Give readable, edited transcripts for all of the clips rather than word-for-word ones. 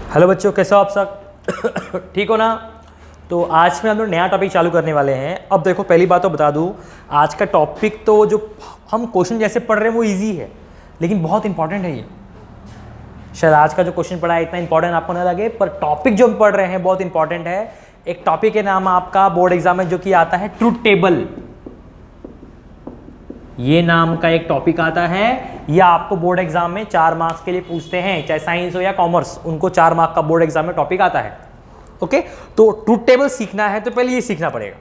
Hello बच्चों, कैसे हो आप सब? ठीक हो ना? तो आज में हम लोग नया टॉपिक चालू करने वाले हैं। अब देखो, पहली बात तो बता दूं, आज का टॉपिक तो जो हम क्वेश्चन जैसे पढ़ रहे हैं वो इजी है, लेकिन बहुत इंपॉर्टेंट है ये। शायद आज का जो क्वेश्चन पढ़ा है इतना इंपॉर्टेंट आपको ना लगे, पर टॉपिक जो हम पढ़ रहे हैं बहुत इंपॉर्टेंट है। एक टॉपिक के नाम आपका बोर्ड एग्जाम में जो कि आता है ट्रूथ टेबल। ये नाम का एक टॉपिक आता है, या आपको बोर्ड एग्जाम में 4 मार्क्स के लिए पूछते हैं, चाहे साइंस हो या कॉमर्स, उनको 4 मार्क्स का बोर्ड एग्जाम में टॉपिक आता है। ओके, तो ट्रूथ टेबल सीखना है तो पहले ये सीखना पड़ेगा,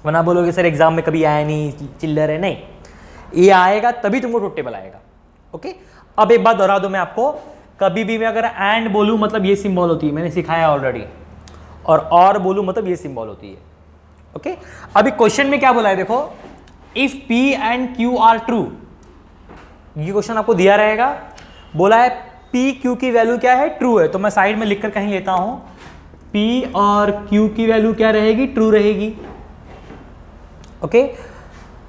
वरना बोलोगे सर एग्जाम में कभी आया नहीं, चिल्लर है। नहीं, ये आएगा तभी तुमको ट्रूथ टेबल आएगा। ओके, अब एक बात दोहरा दूं मैं आपको, कभी भी मैं अगर एंड बोलूं मतलब ये सिंबल होती है, मैंने सिखाया ऑलरेडी, और बोलूं मतलब ये सिंबल होती है। ओके, अभी क्वेश्चन में क्या बोला है देखो, if P and Q are true, ये क्वेश्चन आपको दिया रहेगा, बोला है P Q की वैल्यू क्या है, ट्रू है। तो मैं साइड में लिखकर कहीं लेता हूं, P और Q की वैल्यू क्या रहेगी, ट्रू रहेगी। ओके,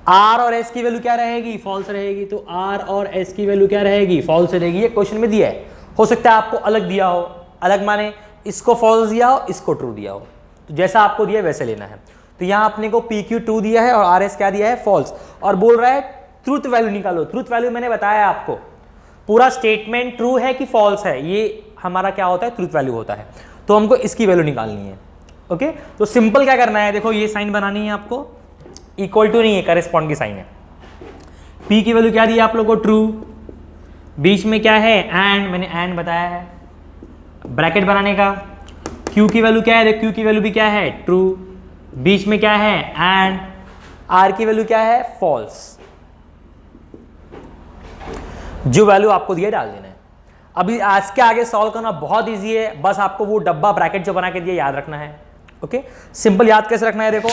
R और S की वैल्यू क्या रहेगी, फॉल्स रहेगी। तो R और S की वैल्यू क्या रहेगी, फॉल्स रहेगी। ये क्वेश्चन में दिया है, हो सकता है आपको अलग दिया हो, अलग माने इसको फॉल्स दिया हो, इसको ट्रू दिया हो, तो जैसा आपको दिया है वैसे लेना है। तो यहां अपने को PQ ट्रू दिया है और RS क्या दिया है, फॉल्स, और बोल रहा है ट्रूथ वैल्यू निकालो। ट्रूथ वैल्यू मैंने बताया आपको, पूरा स्टेटमेंट ट्रू है कि फॉल्स है, ये हमारा क्या होता है, ट्रूथ वैल्यू होता है। तो हमको इसकी वैल्यू निकालनी है। ओके, तो सिंपल क्या करना है, देखो ये साइन बनानी है आपको, इक्वल टू नहीं है, करेस्पॉन्ड की साइन है। P की वैल्यू क्या दी है आप लोगों को, ट्रू, बीच में क्या है, एंड, मैंने एंड बताया है, ब्रैकेट बनाने का। Q की वैल्यू क्या है, Q की वैल्यू भी क्या है, ट्रू, बीच में क्या है, एंड, R की वैल्यू क्या है, फॉल्स। जो वैल्यू आपको दिया डाल देना है। अभी आज के आगे सॉल्व करना बहुत इजी है, बस आपको वो डब्बा ब्रैकेट जो बना के दिया याद रखना है। ओके, सिंपल याद कैसे रखना है, देखो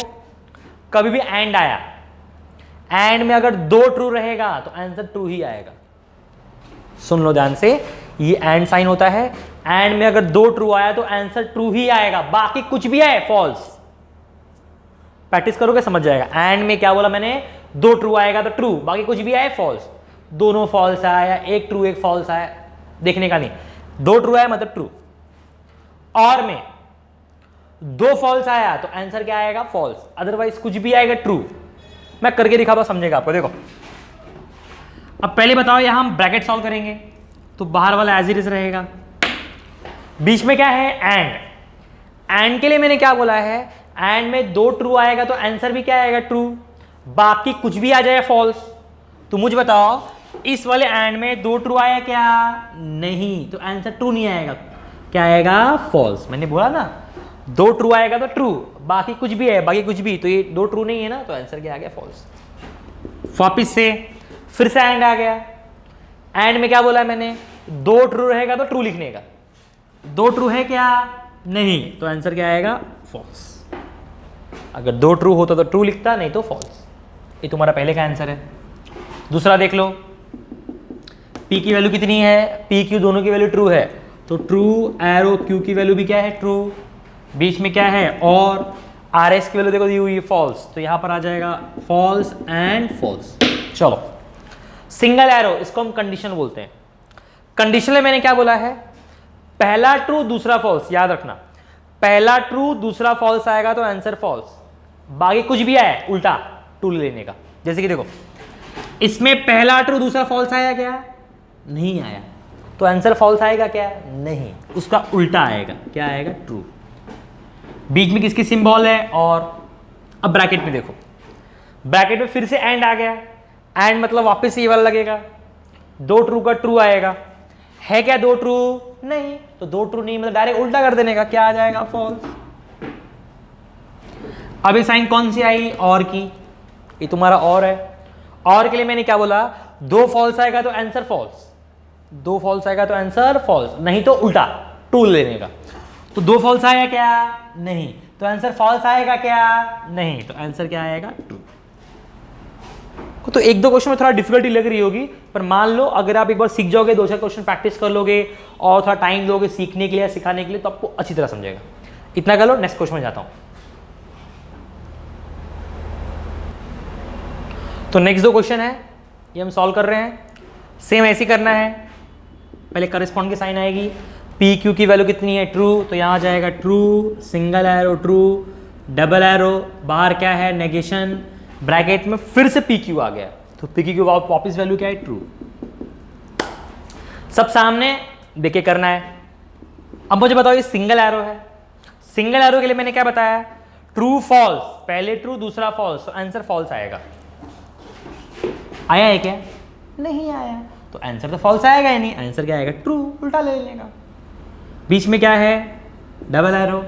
कभी भी एंड आया, एंड में अगर 2 ट्रू रहेगा तो आंसर ट्रू ही आएगा। सुन लो ध्यान से, ये एंड साइन होता है, एंड में अगर 2 ट्रू आया तो आंसर ट्रू ही आएगा, बाकी कुछ भी आए फॉल्स। प्रैक्टिस करोगे समझ जाएगा। एंड में क्या बोला मैंने, 2 ट्रू आएगा तो ट्रू, बाकी कुछ भी आए फॉल्स। दोनों फॉल्स आया, एक ट्रू एक फॉल्स आया, देखने का नहीं, 2 ट्रू आया मतलब ट्रू। और में 2 फॉल्स आया तो आंसर क्या आएगा, फॉल्स, अदरवाइज कुछ भी आएगा ट्रू। मैं करके दिखाता, समझेगा आपको। देखो अब पहले बताओ, यहां हम ब्रैकेट सॉल्व करेंगे तो बाहर वाला एज इट इज रहेगा, बीच में क्या है, एंड। एंड के लिए मैंने क्या बोला है, एंड में 2 ट्रू आएगा तो आंसर भी क्या आएगा, ट्रू, बाकी कुछ भी आ जाए फॉल्स। तो मुझे बताओ, इस वाले एंड में 2 ट्रू आया क्या, नहीं, तो आंसर ट्रू नहीं आएगा, क्या आएगा, फॉल्स। मैंने बोला ना, 2 ट्रू आएगा तो ट्रू, बाकी कुछ भी है, बाकी कुछ भी, तो ये 2 ट्रू नहीं है ना, तो आंसर क्या आ गया, फॉल्स। वापिस से फिर से एंड आ गया, एंड में क्या बोला मैंने, 2 ट्रू रहेगा तो ट्रू लिखने का, 2 ट्रू है क्या, नहीं, तो आंसर क्या आएगा, फॉल्स। अगर 2 ट्रू होता तो ट्रू लिखता, नहीं तो फॉल्स। ये तुम्हारा पहले का आंसर है। दूसरा देख लो, P की वैल्यू कितनी है, P Q दोनों की वैल्यू ट्रू है, तो ट्रू, एरो Q की वैल्यू भी क्या है, ट्रू, बीच में क्या है, और RS की वैल्यू देखो दी हुई है, फॉल्स, तो यहां पर आ जाएगा फॉल्स एंड फॉल्स। चलो, सिंगल एरो, इसको हम कंडीशन बोलते हैं। कंडीशन में मैंने क्या बोला है, पहला ट्रू दूसरा फॉल्स, याद रखना, पहला ट्रू दूसरा फॉल्स आएगा तो आंसर फॉल्स, बाकी कुछ भी आए उल्टा ट्रू लेने का। जैसे कि देखो, इसमें पहला ट्रू दूसरा फॉल्स आया क्या, नहीं आया, तो आंसर फॉल्स आएगा क्या, नहीं, उसका उल्टा आएगा, क्या आएगा, ट्रू। बीच में किसकी सिंबल है, और। अब ब्रैकेट में देखो, ब्रैकेट में फिर से एंड आ गया, एंड मतलब वापस ये वाला लगेगा, 2 ट्रू का ट्रू आएगा, है क्या 2 ट्रू, नहीं, तो 2 ट्रू नहीं मतलब डायरेक्ट उल्टा कर देने का, क्या आ जाएगा, फॉल्स। अब ये साइन कौन सी आई, और की, ये तुम्हारा और है। और के लिए मैंने क्या बोला, 2 फॉल्स आएगा तो आंसर फॉल्स, 2 फॉल्स आएगा तो आंसर फॉल्स, नहीं तो उल्टा ट्रू लेने का। तो 2 फॉल्स आया क्या, नहीं, तो आंसर फॉल्स आएगा क्या, नहीं, तो आंसर क्या आएगा, ट्रू। तो 1-2 क्वेश्चन में थोड़ा डिफिकल्टी लग रही होगी, पर मान लो अगर आप एक बार सीख जाओगे, 2-4 क्वेश्चन प्रैक्टिस कर लोगे और थोड़ा टाइम दोगे सीखने के लिए, सिखाने के लिए, तो आपको अच्छी तरह समझेगा। इतना कर लो, नेक्स्ट क्वेश्चन में जाता हूं। तो नेक्स्ट 2 क्वेश्चन है, ये हम सॉल्व कर रहे हैं, सेम ऐसे करना है, पहले करस्पॉन्ड की साइन आएगी, पी क्यू की वैल्यू कितनी है, ट्रू, तो यहाँ जाएगा true, single arrow true, double arrow, बाहर क्या है नेगेशन, ब्रैकेट में फिर से पी क्यू आ गया, तो पी क्यू की वापस वैल्यू क्या है, ट्रू। सब सामने देखे करना है। अब मुझे बताओ ये सिंगल एरो है, सिंगल एरो के लिए मैंने क्या बताया, ट्रू फॉल्स, पहले ट्रू दूसरा फॉल्स, तो आंसर फॉल्स आएगा। आया है क्या, नहीं आया, तो आंसर तो फॉल्स आएगा ही नहीं, आंसर क्या आएगा, ट्रू, उल्टा ले लेगा। बीच में क्या है, डबल एरो,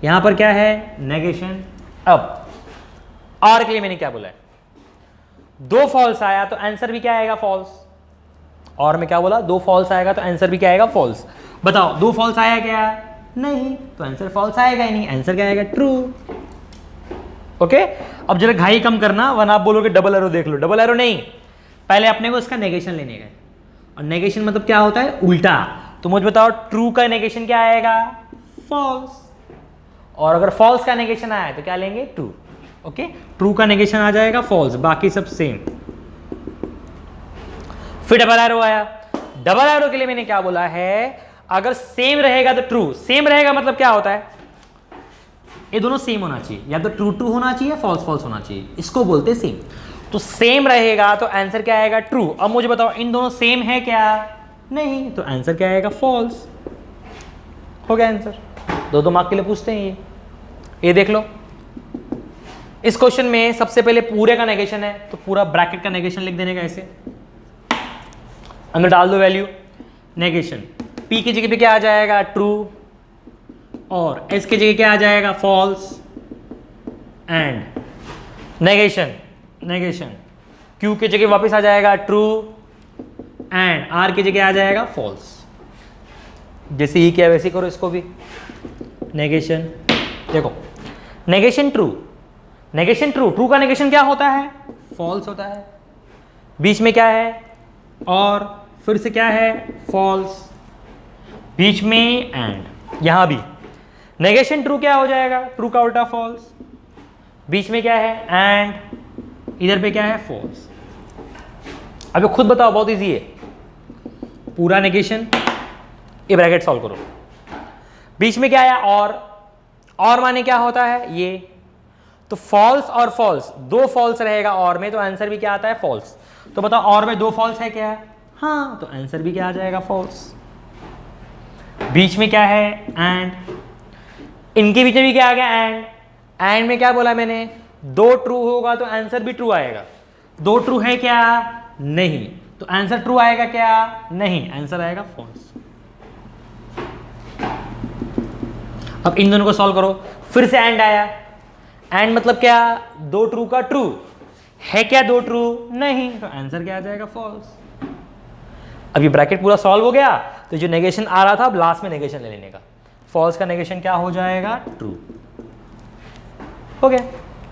यहां पर क्या है, नेगेशन। अब और के लिए मैंने क्या बोला है, दो फॉल्स आया तो आंसर भी क्या आएगा, फॉल्स। और मैं क्या बोला, दो फॉल्स आएगा तो आंसर भी क्या आएगा, फॉल्स। बताओ दो फॉल्स आया क्या, नहीं, तो आंसर फॉल्स आएगा ही नहीं, आंसर क्या आएगा, ट्रू। ओके, अब जरा घाई कम करना वरना आप बोलोगे डबल एरो देख लो, डबल एरो नहीं, पहले अपने को इसका नेगेशन लेने का, और नेगेशन मतलब क्या होता है, उल्टा। तो मुझे बताओ ट्रू का नेगेशन क्या आएगा, फॉल्स, और अगर फॉल्स का नेगेशन आया तो क्या लेंगे, ट्रू। ओके, ट्रू का नेगेशन आ जाएगा फॉल्स, बाकी सब सेम। फिर डबल एरो आया, डबल एरो के लिए मैंने क्या बोला है, अगर सेम रहेगा तो ट्रू, सेम रहेगा मतलब क्या होता है, ये दोनों सेम होना चाहिए, या तो ट्रू ट्रू होना चाहिए, फॉल्स फॉल्स होना चाहिए, इसको बोलते हैं सेम। तो सेम रहेगा तो आंसर क्या आएगा, ट्रू। अब मुझे बताओ इन दोनों सेम है क्या, नहीं, तो आंसर क्या आएगा, फॉल्स। हो गया आंसर। दो दो मार्क के लिए पूछते हैं ये देख लो। इस क्वेश्चन में सबसे पहले पूरे का नेगेशन है, तो पूरा ब्रैकेट का नेगेशन लिख देने का, ऐसे अंदर डाल दो वैल्यू, नेगेशन पी की जगह पे क्या आ जाएगा, ट्रू, और एस की जगह क्या आ जाएगा, false, and negation negation Q की जगह वापस आ जाएगा ट्रू, एंड आर की जगह आ जाएगा फॉल्स। जैसे ही किया वैसे करो इसको भी, नेगेशन। देखो negation true, negation true, true का नेगेशन क्या होता है, फॉल्स होता है। बीच में क्या है, और फिर से क्या है, फॉल्स, बीच में एंड। यहां भी नेगेशन ट्रू क्या हो जाएगा, ट्रू का उल्टा फॉल्स, बीच में क्या है एंड, इधर पे क्या है, फॉल्स। अब खुद बताओ, बहुत इजी है, पूरा नेगेशन, ये ब्रैकेट सॉल्व करो, बीच में क्या आया, और माने क्या होता है, ये तो फॉल्स और फॉल्स, दो फॉल्स रहेगा और में, तो आंसर भी क्या आता है, फॉल्स। तो बताओ और में दो फॉल्स है क्या, हाँ, तो आंसर भी क्या आ जाएगा, फॉल्स। बीच में क्या है, एंड, इनके बीच में भी क्या आ गया, एंड में क्या बोला मैंने, दो ट्रू होगा तो आंसर भी ट्रू आएगा। दो ट्रू है क्या, नहीं, तो आंसर ट्रू आएगा क्या, नहीं, आंसर आएगा फॉल्स। अब इन दोनों को सॉल्व करो, फिर से एंड आया, एंड मतलब क्या, दो ट्रू का ट्रू है क्या, दो ट्रू नहीं, तो आंसर क्या आ जाएगा, फॉल्स। अब ये ब्रैकेट पूरा सॉल्व हो गया, तो जो नेगेशन आ रहा था अब लास्ट में नेगेशन ले लेने का, फॉल्स का नेगेशन क्या हो जाएगा, ट्रू। हो गया।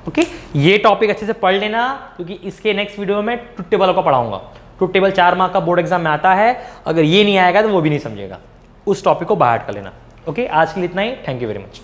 ओके, ये टॉपिक अच्छे से पढ़ लेना, क्योंकि इसके नेक्स्ट वीडियो में ट्रुथ टेबल को पढ़ाऊंगा। ट्रुथ टेबल 4 मार्क का बोर्ड एग्जाम में आता है, अगर ये नहीं आएगा तो वो भी नहीं समझेगा, उस टॉपिक को बाहर कर लेना। ओके, आज के लिए इतना ही, थैंक यू वेरी मच।